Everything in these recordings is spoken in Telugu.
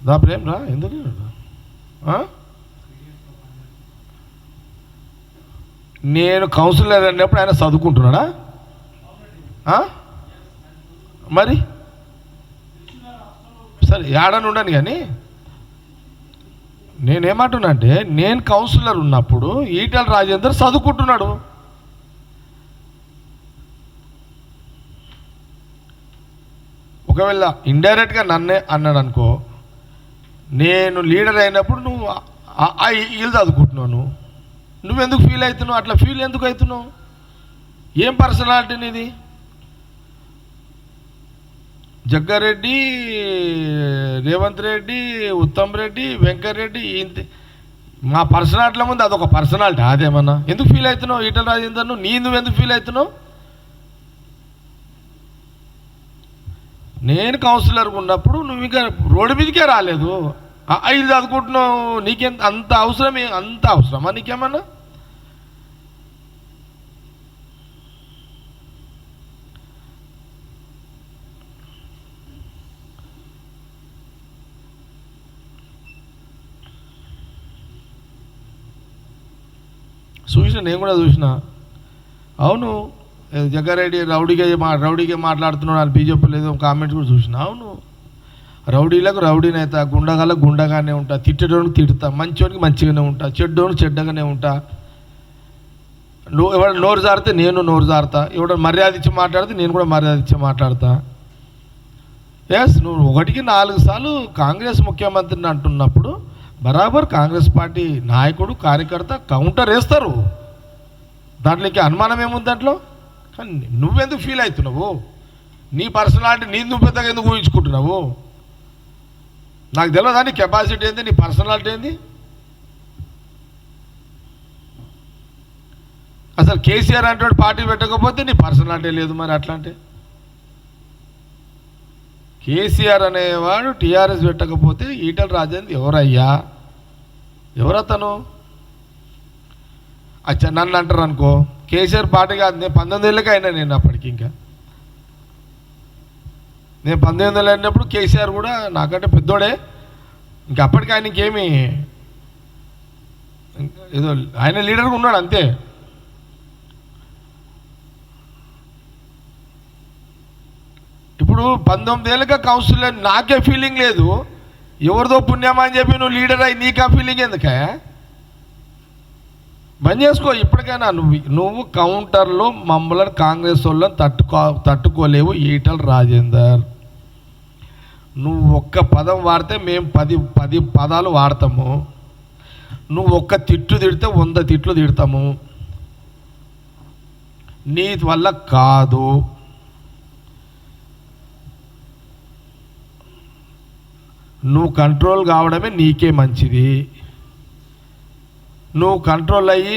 దా ప్రేమ్ రా, ఎందుకు నేను కౌన్సిలర్ అన్నప్పుడు ఆయన చదువుకుంటున్నాడా? మరి సరే ఏడని ఉండను, కానీ నేనేమంటున్నా అంటే నేను కౌన్సిలర్ ఉన్నప్పుడు ఈటెల రాజేందర్ చదువుకుంటున్నాడు. ఒకవేళ ఇండైరెక్ట్గా నన్నే అన్నాడు అనుకో, నేను లీడర్ అయినప్పుడు నువ్వు వీళ్ళు చదువుకుంటున్నావు, నువ్వెందుకు ఫీల్ అవుతున్నావు? అట్లా ఫీల్ ఎందుకు అవుతున్నావు? ఏం పర్సనాలిటీ నీది? జగ్గారెడ్డి, రేవంత్ రెడ్డి, ఉత్తమ్ రెడ్డి, వెంకటరెడ్డి, మా పర్సనాలిటీల ముందు అదొక పర్సనాలిటీ. అదేమన్నా ఎందుకు ఫీల్ అవుతున్నావు? ఈటెల రాజేందర్ నువ్వెందుకు ఫీల్ అవుతున్నావు? నేను కౌన్సిలర్గా ఉన్నప్పుడు నువ్వు ఇంకా రోడ్డు మీదకే రాలేదు, ఇది చదువుకుంటున్నావు. నీకెంత అంత అవసరమా నీకేమన్నా? నేను కూడా చూసిన. అవును, జగ్గారెడ్డి రౌడీగా మాట్లాడుతున్నాడు అని బీజేపీలో ఏదో కామెంట్స్ కూడా చూసిన. అవును, రౌడీలకు రౌడీని అవుతా, గుండగాలకు గుండగానే ఉంటా, తిట్టేటోనికి తిడతా, మంచోనికి మంచిగానే ఉంటా, చెడ్డోనికి చెడ్డగానే ఉంటా. ఎవడ నోరు జారితే నేను నోరు జారుతా, ఎవడ మర్యాద ఇచ్చి మాట్లాడితే నేను కూడా మర్యాద ఇచ్చి మాట్లాడతా. ఎస్, నువ్వు 1కి 4 సార్లు కాంగ్రెస్ ముఖ్యమంత్రిని అంటున్నప్పుడు బరాబర్ కాంగ్రెస్ పార్టీ నాయకుడు కార్యకర్త కౌంటర్ వేస్తారు. దాంట్లోకి అనుమానం ఏముంది దాంట్లో? కానీ నువ్వెందుకు ఫీల్ అవుతున్నావు? నీ పర్సనాలిటీ నువ్వు పెద్దగా ఎందుకు ఊహించుకుంటున్నావు? నాకు తెలియదా నీ కెపాసిటీ ఏంది, నీ పర్సనాలిటీ ఏంది? అసలు కేసీఆర్ అంటే పార్టీ పెట్టకపోతే నీ పర్సనాలిటీ లేదు. మరి అట్లా అంటే కేసీఆర్ అనేవాడు టీఆర్ఎస్ పెట్టకపోతే ఈటెల రాజేందర్ ఎవరయ్యా? ఎవరతను? అచ్చా, నన్ను అంటారు అనుకో, కేసీఆర్ పార్టీ కాదు, నేను 19 ఏళ్ళకి అయినా. నేను అప్పటికి నేను 19 అయినప్పుడు కేసీఆర్ కూడా నాకంటే పెద్దోడే. ఇంకా అప్పటికి ఆయన ఇంకేమి ఏదో ఆయన లీడర్గా ఉన్నాడు అంతే. ఇప్పుడు 19 ఏళ్ళగా కౌన్సిలర్, నాకే ఫీలింగ్ లేదు. ఎవరిదో పుణ్యమా అని చెప్పి నువ్వు లీడర్ అయ్యి నీకు ఆ ఫీలింగ్ ఎందుకే? బంద్ చేసుకో ఇప్పటికైనా. నువ్వు కౌంటర్లో మమ్మల్ని కాంగ్రెస్ వాళ్ళని తట్టుకోలేవు ఈటెల రాజేందర్. నువ్వు ఒక్క పదం వాడితే మేము 10 పదాలు వాడతాము. నువ్వు ఒక్క తిట్లు తిడితే 100 తిట్లు తిడతాము. నీ వల్ల కాదు. నువ్వు కంట్రోల్ కావడమే నీకే మంచిది. నువ్వు కంట్రోల్ అయ్యి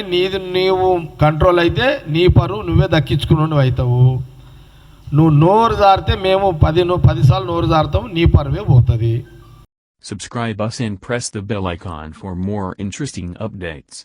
నీవు కంట్రోల్ అయితే నీ పరువు నువ్వే దక్కించుకుని అవుతావు. నువ్వు నోరు జారితే మేము 10 సార్లు నోరు జారుతాము, నీ పరువే పోతుంది. Subscribe us and press the bell icon for more interesting updates.